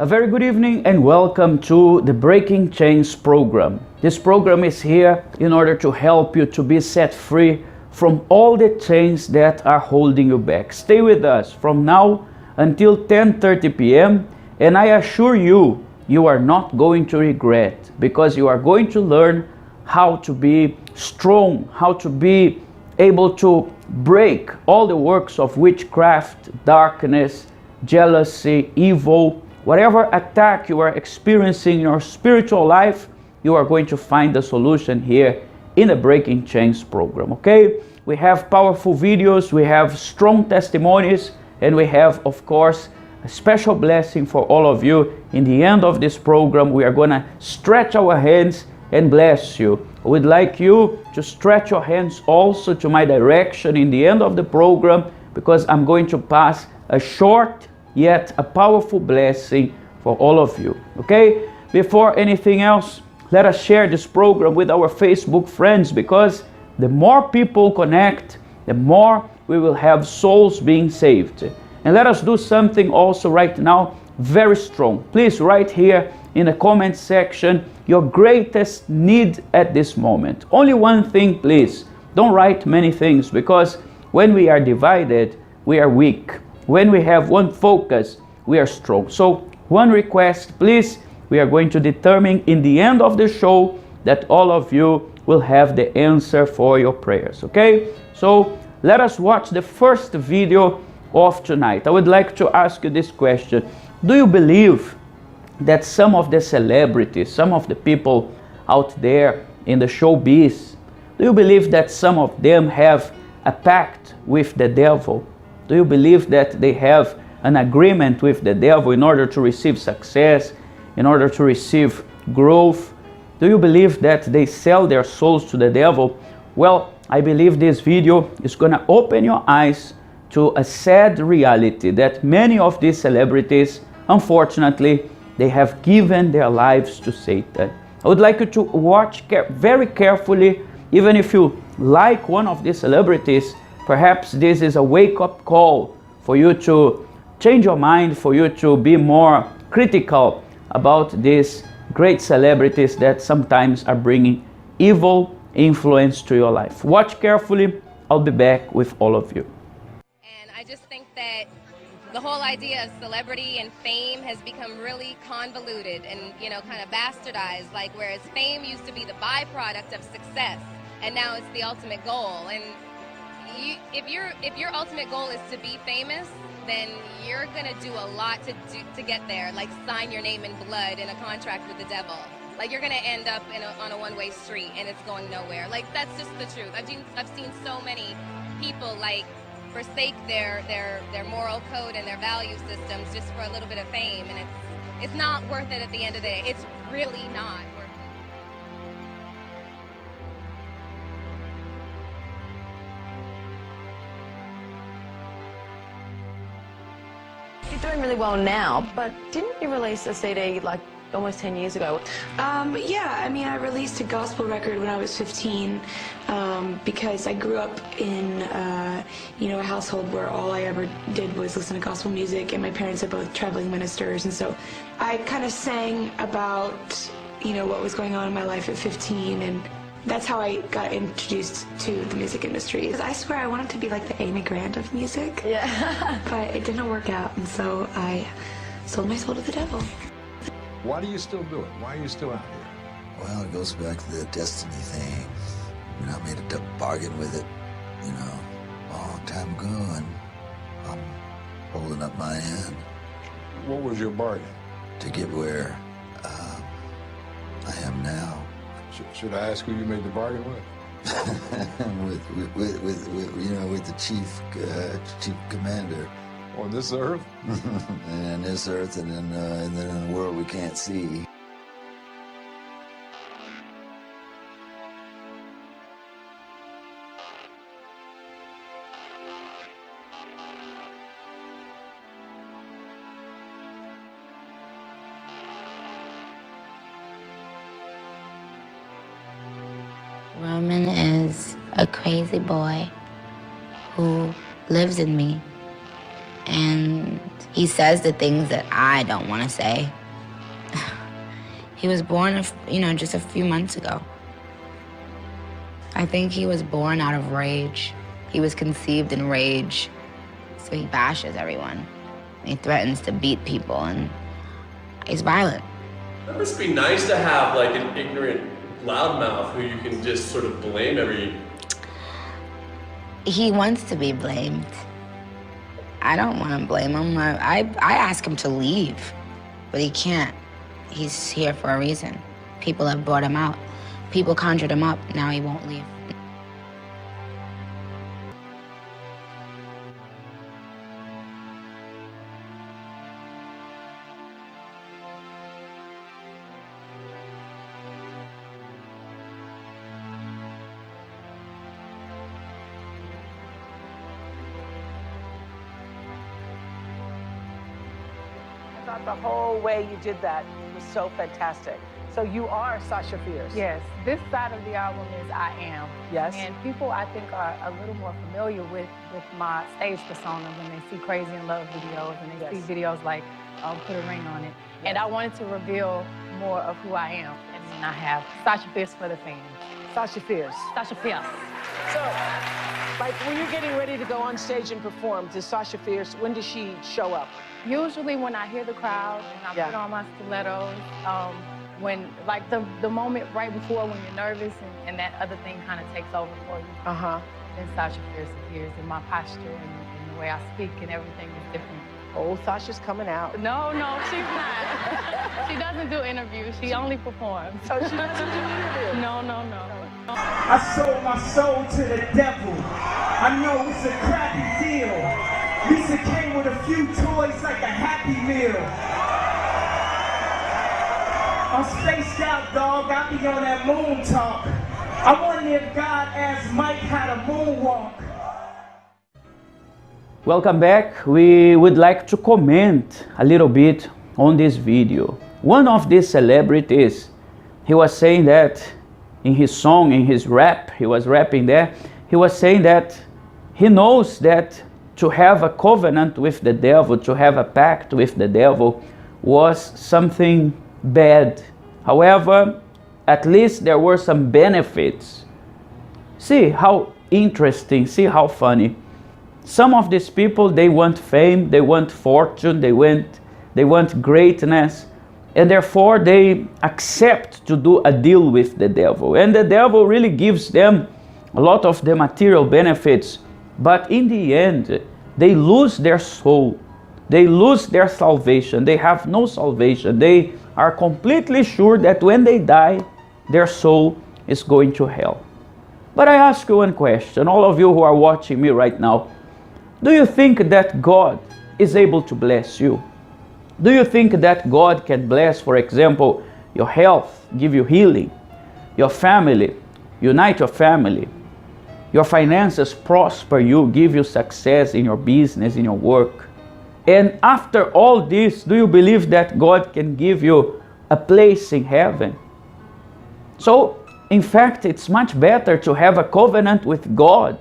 A very good evening and welcome to the Breaking Chains program. This program is here in order to help you to be set free from all the chains that are holding you back. Stay with us from now until 10:30 p.m. and I assure you, you are not going to regret because you are going to learn how to be strong, how to be able to break all the works of witchcraft, darkness, jealousy, evil. Whatever attack you are experiencing in your spiritual life, you are going to find the solution here in the Breaking Chains program, okay? We have powerful videos, we have strong testimonies, and we have, of course, a special blessing for all of you. In the end of this program, we are going to stretch our hands and bless you. I would like you to stretch your hands also to my direction in the end of the program because I'm going to pass a short yet a powerful blessing for all of you, okay? Before anything else, let us share this program with our Facebook friends because the more people connect, the more we will have souls being saved. And let us do something also right now very strong. Please write here in the comment section your greatest need at this moment. Only one thing, please. Don't write many things because when we are divided, we are weak. When we have one focus, we are strong. So one request, please. We are going to determine in the end of the show that all of you will have the answer for your prayers, okay? So let us watch the first video of tonight. I would like to ask you this question. Do you believe that some of the celebrities, some of the people out there in the showbiz, do you believe that some of them have a pact with the devil? Do you believe that they have an agreement with the devil in order to receive success, in order to receive growth? Do you believe that they sell their souls to the devil? Well, I believe this video is going to open your eyes to a sad reality that many of these celebrities, unfortunately, they have given their lives to Satan. I would like you to watch very carefully, even if you like one of these celebrities. Perhaps this is a wake-up call for you to change your mind, for you to be more critical about these great celebrities that sometimes are bringing evil influence to your life. Watch carefully. I'll be back with all of you. And I just think that the whole idea of celebrity and fame has become really convoluted and, kind of bastardized, like whereas fame used to be the byproduct of success and now it's the ultimate goal. And if your ultimate goal is to be famous, then you're gonna do a lot to get there, like sign your name in blood in a contract with the devil. Like you're gonna end up on a one-way street and it's going nowhere. Like that's just the truth. I've seen so many people like forsake their moral code and their value systems just for a little bit of fame, and it's not worth it at the end of the day. It's really not worth it. You're doing really well now, but didn't you release a CD like almost 10 years ago? Yeah, I released a gospel record when I was 15 because I grew up in, a household where all I ever did was listen to gospel music, and my parents are both traveling ministers, and so I kind of sang about, what was going on in my life at 15, and that's how I got introduced to the music industry. I swear I wanted to be like the Amy Grant of music. Yeah. But it didn't work out, and so I sold my soul to the devil. Why do you still do it? Why are you still out here? Well, it goes back to the destiny thing. I made a bargain with it, a long time ago, and I'm holding up my end. What was your bargain? To get where I am now. Should I ask who you made the bargain with? with the chief commander. On this earth? And this earth, and then in the world we can't see. Roman is a crazy boy who lives in me. And he says the things that I don't want to say. He was born, just a few months ago. I think he was born out of rage. He was conceived in rage. So he bashes everyone. He threatens to beat people, and he's violent. That must be nice to have like an ignorant loudmouth who you can just sort of blame every... He wants to be blamed. I don't want to blame him. I ask him to leave, but he can't. He's here for a reason. People have brought him out. People conjured him up. Now he won't leave. I thought the whole way you did that was so fantastic. So you are Sasha Fierce. Yes, this side of the album is I Am. Yes. And people, I think, are a little more familiar with my stage persona when they see Crazy in Love videos and they see videos like Put a Ring on It. Yes. And I wanted to reveal more of who I am. And then I have Sasha Fierce for the fans. Sasha Fierce. Sasha Fierce. So, like, when you're getting ready to go on stage and perform, does Sasha Fierce, when does she show up? Usually when I hear the crowd and I put on my stilettos, when, like, the moment right before when you're nervous and that other thing kind of takes over for you. Then Sasha Fierce appears, and my posture and the way I speak and everything is different. Oh, Sasha's coming out. No, she's not. She doesn't do interviews. She only performs. Oh, she doesn't do interviews? No. I sold my soul to the devil. I know it's a crappy deal. Lisa came with a few toys like a Happy Meal. I'm spaced out, dog. I be on that moon talk. I wonder if God asked Mike how to moonwalk. Welcome back. We would like to comment a little bit on this video. One of these celebrities, he was saying that in his song, in his rap, he was rapping there, he was saying that he knows that to have a covenant with the devil, to have a pact with the devil was something bad. However, at least there were some benefits. See how interesting, see how funny. Some of these people, they want fame, they want fortune, they want greatness, and therefore they accept to do a deal with the devil. And the devil really gives them a lot of the material benefits, but in the end, they lose their soul. They lose their salvation. They have no salvation. They are completely sure that when they die, their soul is going to hell. But I ask you one question, all of you who are watching me right now, do you think that God is able to bless you? Do you think that God can bless, for example, your health, give you healing, your family, unite your family, your finances prosper you, give you success in your business, in your work? And after all this, do you believe that God can give you a place in heaven? So, in fact, it's much better to have a covenant with God,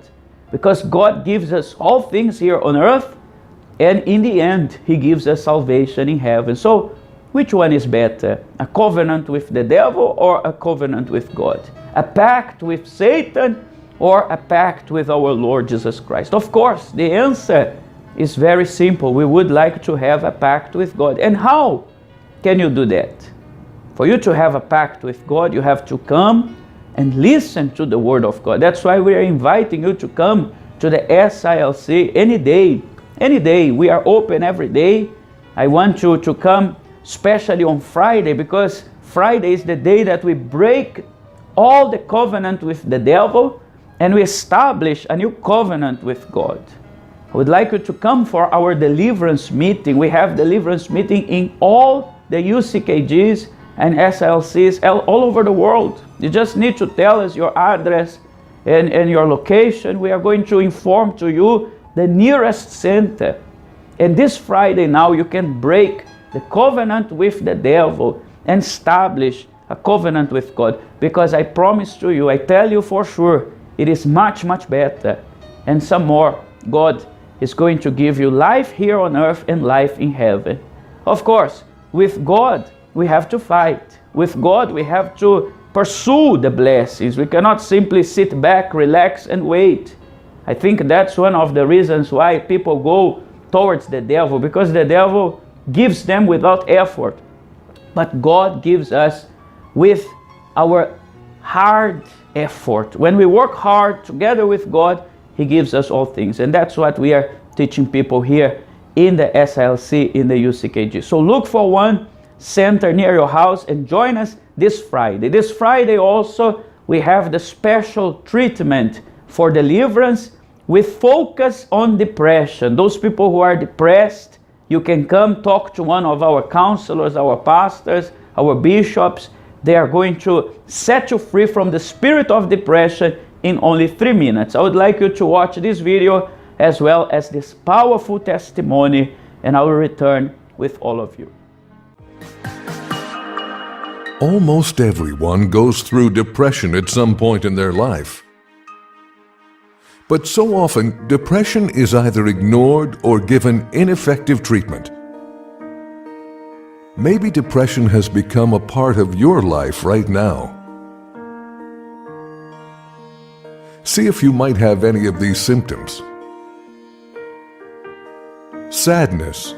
because God gives us all things here on earth, and in the end, He gives us salvation in heaven. So, which one is better? A covenant with the devil or a covenant with God? A pact with Satan or a pact with our Lord Jesus Christ? Of course, the answer is very simple. We would like to have a pact with God. And how can you do that? For you to have a pact with God, you have to come and listen to the Word of God. That's why we are inviting you to come to the SILC any day. Any day. We are open every day. I want you to come, especially on Friday, because Friday is the day that we break all the covenant with the devil and we establish a new covenant with God. I would like you to come for our deliverance meeting. We have deliverance meeting in all the UCKGs and SLCs all over the world. You just need to tell us your address and your location. We are going to inform to you the nearest center. And this Friday now you can break the covenant with the devil and establish a covenant with God. Because I promise to you, I tell you for sure, it is much, much better. And some more, God is going to give you life here on earth and life in heaven. Of course, with God, we have to fight. With God, we have to pursue the blessings. We cannot simply sit back, relax, and wait. I think that's one of the reasons why people go towards the devil, because the devil gives them without effort. But God gives us with our hard effort. When we work hard together with God, He gives us all things. And that's what we are teaching people here in the SILC, in the UCKG. So look for one center near your house and join us this Friday. This Friday also we have the special treatment for deliverance with focus on depression. Those people who are depressed, you can come talk to one of our counselors, our pastors, our bishops. They are going to set you free from the spirit of depression in only 3 minutes. I would like you to watch this video as well as this powerful testimony, and I will return with all of you. Almost everyone goes through depression at some point in their life. But so often, depression is either ignored or given ineffective treatment. Maybe depression has become a part of your life right now. See if you might have any of these symptoms. Sadness.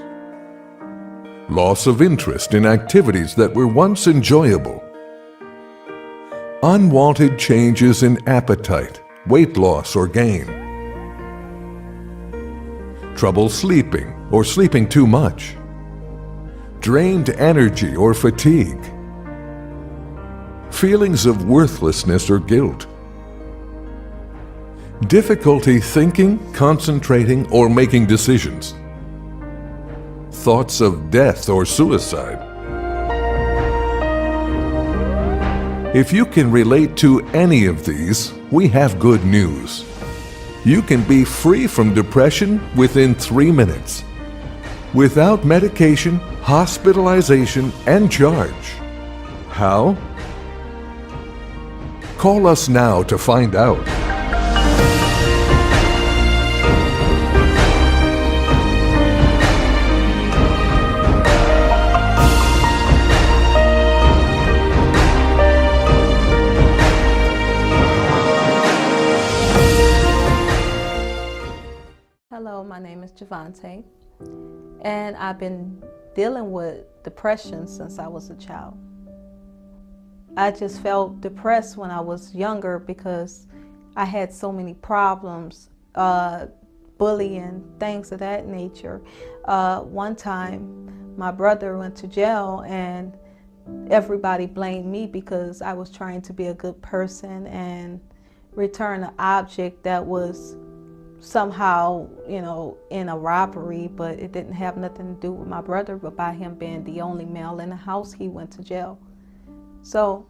Loss of interest in activities that were once enjoyable. Unwanted changes in appetite, weight loss or gain. Trouble sleeping or sleeping too much. Drained energy or fatigue. Feelings of worthlessness or guilt. Difficulty thinking, concentrating, or making decisions. Thoughts of death or suicide. If you can relate to any of these, we have good news. You can be free from depression within 3 minutes, without medication, hospitalization, and charge. How? Call us now to find out. Hello, my name is Javante, and I've been dealing with depression since I was a child. I just felt depressed when I was younger because I had so many problems, bullying, things of that nature. One time, my brother went to jail and everybody blamed me because I was trying to be a good person and return an object that was somehow, in a robbery, but it didn't have nothing to do with my brother, but by him being the only male in the house, he went to jail. So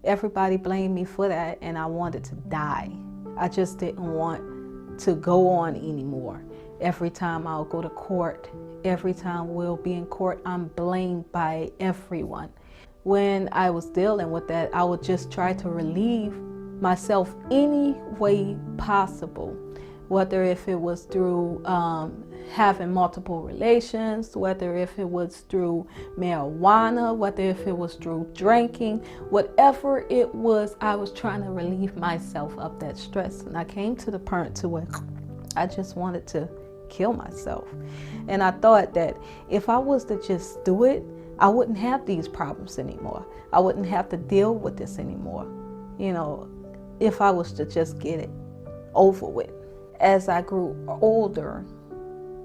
everybody blamed me for that, and I wanted to die. I just didn't want to go on anymore. Every time I'll go to court, every time we'll be in court, I'm blamed by everyone. When I was dealing with that, I would just try to relieve myself any way possible. Whether if it was through having multiple relations, whether if it was through marijuana, whether if it was through drinking, whatever it was, I was trying to relieve myself of that stress. And I came to the point to where I just wanted to kill myself. And I thought that if I was to just do it, I wouldn't have these problems anymore. I wouldn't have to deal with this anymore, if I was to just get it over with. As I grew older,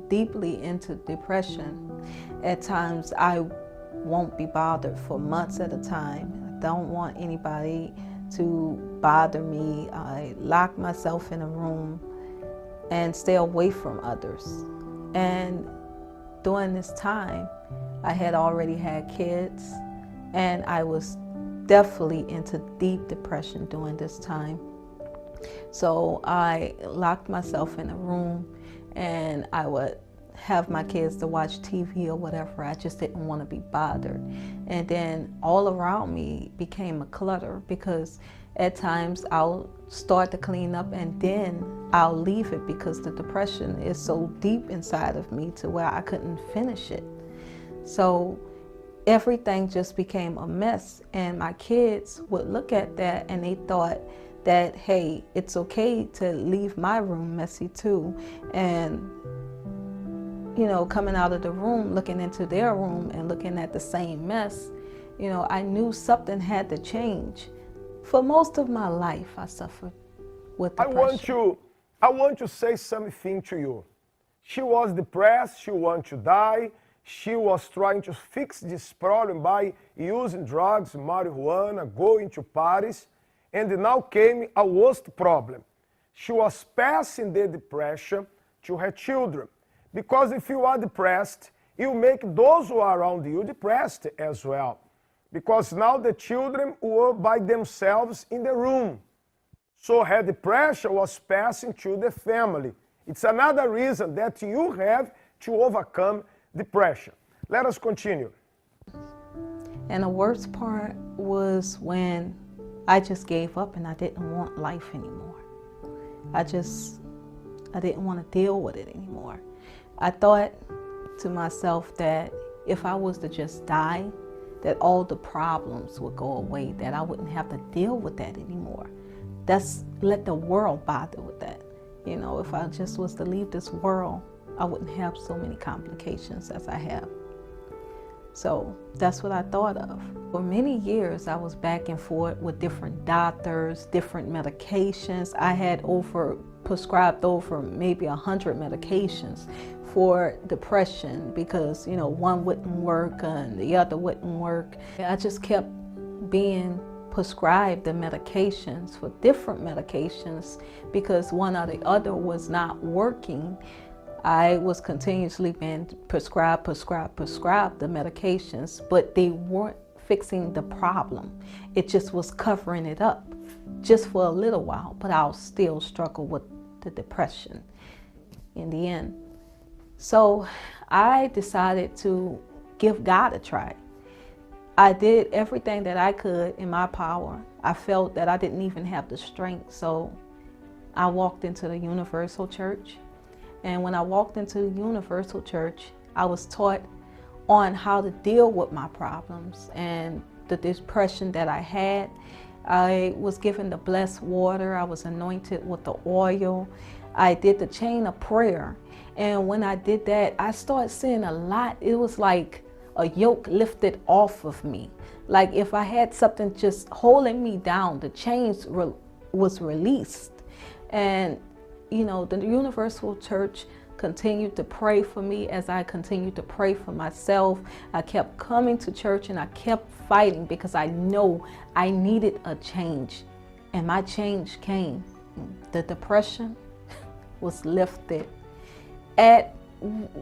deeply into depression, at times I won't be bothered for months at a time. I don't want anybody to bother me. I lock myself in a room and stay away from others. And during this time, I had already had kids, and I was definitely into deep depression during this time. So I locked myself in a room and I would have my kids to watch TV or whatever. I just didn't want to be bothered. And then all around me became a clutter because At times I'll start to clean up and then I'll leave it because the depression is so deep inside of me to where I couldn't finish it. So everything just became a mess, and my kids would look at that and they thought that, hey, it's okay to leave my room messy too. And you know, coming out of the room, looking into their room and looking at the same mess, you know, I knew something had to change. For most of my life, I suffered with depression. I want to say something to you. She was depressed, she wanted to die, she was trying to fix this problem by using drugs, marijuana, going to parties, and now came a worst problem. She was passing the depression to her children. Because if you are depressed, you make those who are around you depressed as well. Because now the children were by themselves in the room. So her depression was passing to the family. It's another reason that you have to overcome depression. Let us continue. And the worst part was when I just gave up and I didn't want life anymore. I didn't want to deal with it anymore. I thought to myself that if I was to just die, that all the problems would go away, that I wouldn't have to deal with that anymore. Let the world bother with that. You know, if I just was to leave this world, I wouldn't have so many complications as I have. So that's what I thought of. For many years, I was back and forth with different doctors, different medications. I had prescribed over maybe 100 medications for depression because, you know, one wouldn't work and the other wouldn't work. I just kept being prescribed the medications for different medications because one or the other was not working. I was continuously being prescribed the medications, but they weren't fixing the problem. It just was covering it up just for a little while, but I'll still struggle with the depression in the end. So I decided to give God a try. I did everything that I could in my power. I felt that I didn't even have the strength, so I walked into the Universal Church. And when I walked into the Universal Church, I was taught on how to deal with my problems and the depression that I had. I was given the blessed water. I was anointed with the oil. I did the chain of prayer. And when I did that, I started seeing a lot. It was like a yoke lifted off of me. Like if I had something just holding me down, the chains was released. And you know, the Universal Church continued to pray for me as I continued to pray for myself. I kept coming to church and I kept fighting because I know I needed a change. And my change came. The depression was lifted.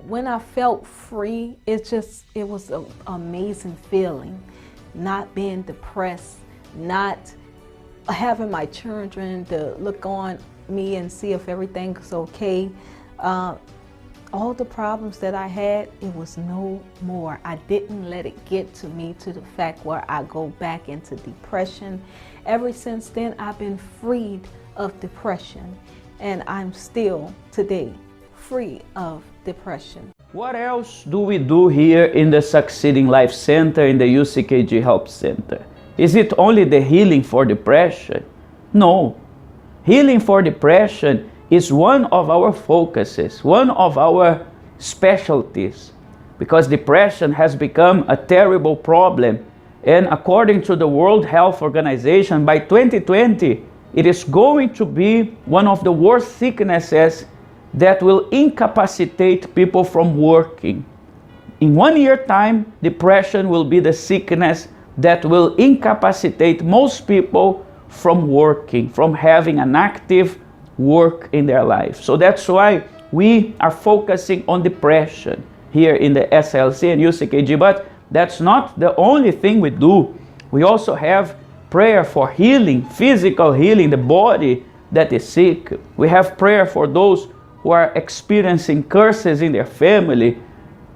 When I felt free, it was an amazing feeling. Not being depressed, not having my children to look on me and see if everything's okay. All the problems that I had, it was no more. I didn't let it get to me to the fact where I go back into depression. Ever since then, I've been freed of depression, and I'm still today free of depression. What else do we do here in the Succeeding Life Center, in the UCKG Help Center? Is it only the healing for depression? No. Healing for depression is one of our focuses, one of our specialties, because depression has become a terrible problem. And according to the World Health Organization, by 2020, it is going to be one of the worst sicknesses that will incapacitate people from working. In 1 year time, depression will be the sickness that will incapacitate most people from working, from having an active work in their life. So that's why we are focusing on depression here in the SLC and UCKG, but that's not the only thing we do. We also have prayer for healing, physical healing, the body that is sick. We have prayer for those who are experiencing curses in their family,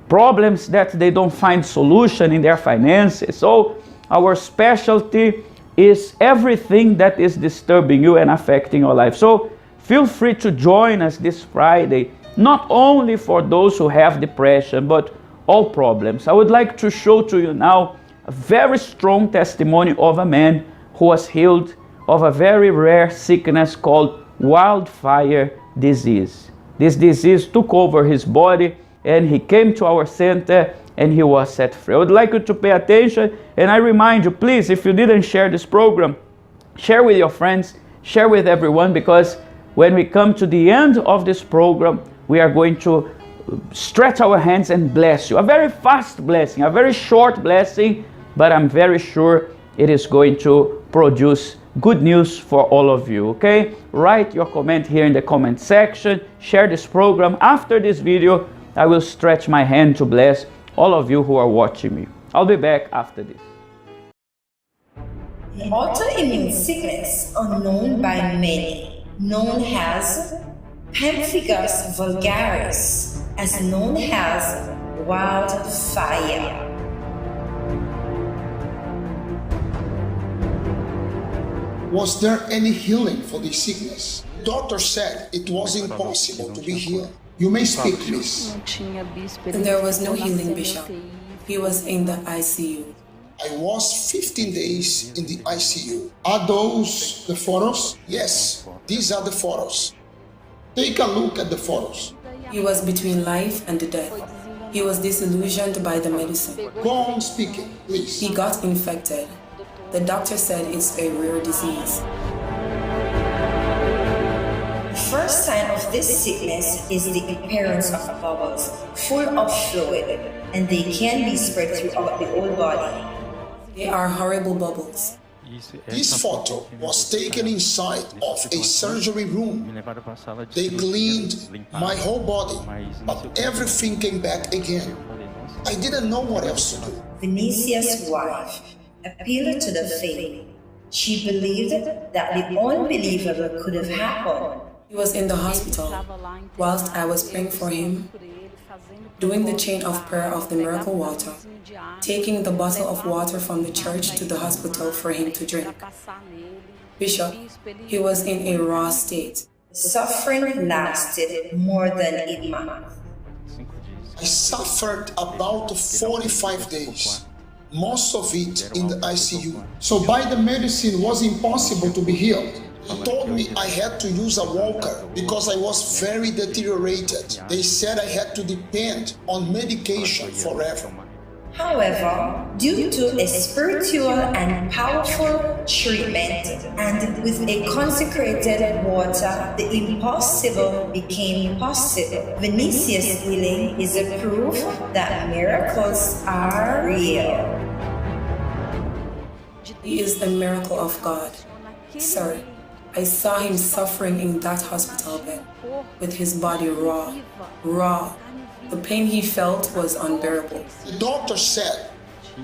problems that they don't find solution in their finances. So our specialty is everything that is disturbing you and affecting your life. So feel free to join us this Friday, not only for those who have depression, but all problems. I would like to show to you now a very strong testimony of a man who was healed of a very rare sickness called wildfire disease. This disease took over his body and he came to our center and he was set free. I would like you to pay attention, and I remind you, please, if you didn't share this program, share with your friends, share with everyone, because when we come to the end of this program, we are going to stretch our hands and bless you. A very fast blessing, a very short blessing, but I'm very sure it is going to produce good news for all of you, okay? Write your comment here in the comment section, share this program. After this video, I will stretch my hand to bless all of you who are watching me. I'll be back after this. An autoimmune sickness unknown by many, known as pemphigus vulgaris, as known as wildfire. Was there any healing for this sickness? Doctor said it was impossible to be healed. You may speak, please. There was no healing, Bishop. He was in the ICU. I was 15 days in the ICU. Are those the photos? Yes, these are the photos. Take a look at the photos. He was between life and death. He was disillusioned by the medicine. Go on speaking, please. He got infected. The doctor said it's a rare disease. The first sign of this sickness is the appearance of bubbles full of fluid, and they can be spread throughout the whole body. They are horrible bubbles. This photo was taken inside of a surgery room. They cleaned my whole body, but everything came back again. I didn't know what else to do. Vinicius' wife appealed to the faith. She believed that the unbelievable could have happened. He was in the hospital whilst I was praying for him, doing the chain of prayer of the miracle water, taking the bottle of water from the church to the hospital for him to drink. Bishop, he was in a raw state. The suffering lasted more than a month. I suffered about 45 days, most of it in the ICU. So by the medicine, it was impossible to be healed. He told me I had to use a walker because I was very deteriorated. They said I had to depend on medication forever. However, due to a spiritual and powerful treatment and with a consecrated water, the impossible became possible. Vinicius' healing is a proof that miracles are real. He is a miracle of God. Sir, I saw him suffering in that hospital bed, with his body raw. The pain he felt was unbearable. The doctor said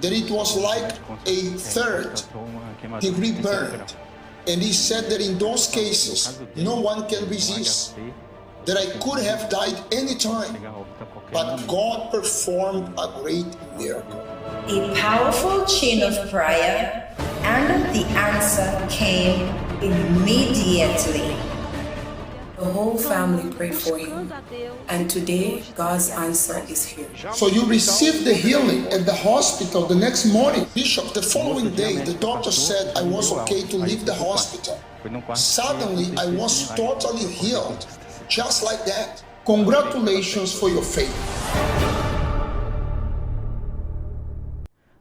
that it was like a third-degree burn. And he said that in those cases, no one can resist, that I could have died anytime, but God performed a great miracle. A powerful chain of prayer, and the answer came immediately. The whole family prayed for him, and today God's answer is here. So you received the healing at the hospital the next morning. Bishop, the following day, the doctor said I was okay to leave the hospital. Suddenly, I was totally healed, just like that. Congratulations for your faith.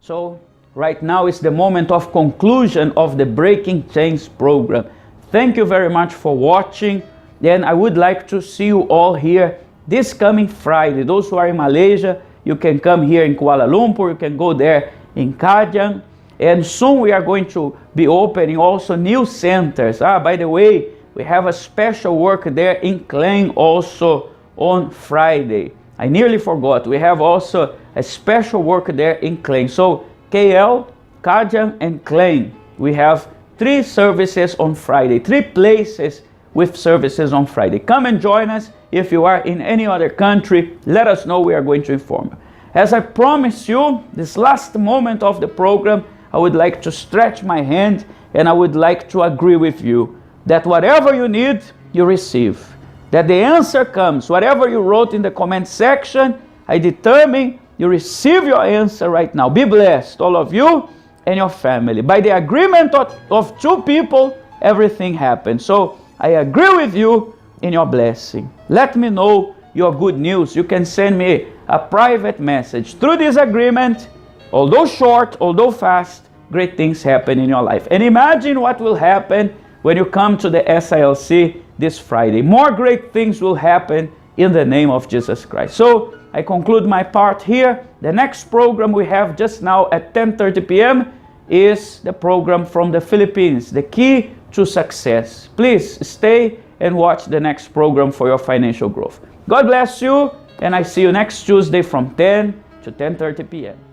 So, right now is the moment of conclusion of the Breaking Chains program. Thank you very much for watching. Then I would like to see you all here this coming Friday. Those who are in Malaysia, you can come here in Kuala Lumpur, you can go there in Kajang. And soon we are going to be opening also new centers. By the way, we have a special work there in Klang also on Friday. I nearly forgot. We have also a special work there in Klang. So KL, Kajang, and Klang. We have 3 services on Friday, 3 places with services on Friday. Come and join us. If you are in any other country, let us know. We are going to inform you. As I promised you, this last moment of the program, I would like to stretch my hand and I would like to agree with you that whatever you need, you receive. That the answer comes. Whatever you wrote in the comment section, I determine you receive your answer right now. Be blessed, all of you and your family. By the agreement of two people, everything happens. So I agree with you in your blessing. Let me know your good news. You can send me a private message. Through this agreement, although short, although fast, great things happen in your life. And imagine what will happen when you come to the SILC this Friday. More great things will happen in the name of Jesus Christ. So I conclude my part here. The next program we have just now at 10:30 p.m. is the program from the Philippines, The Key to Success. Please stay and watch the next program for your financial growth. God bless you, and I see you next Tuesday from 10 to 10:30 p.m.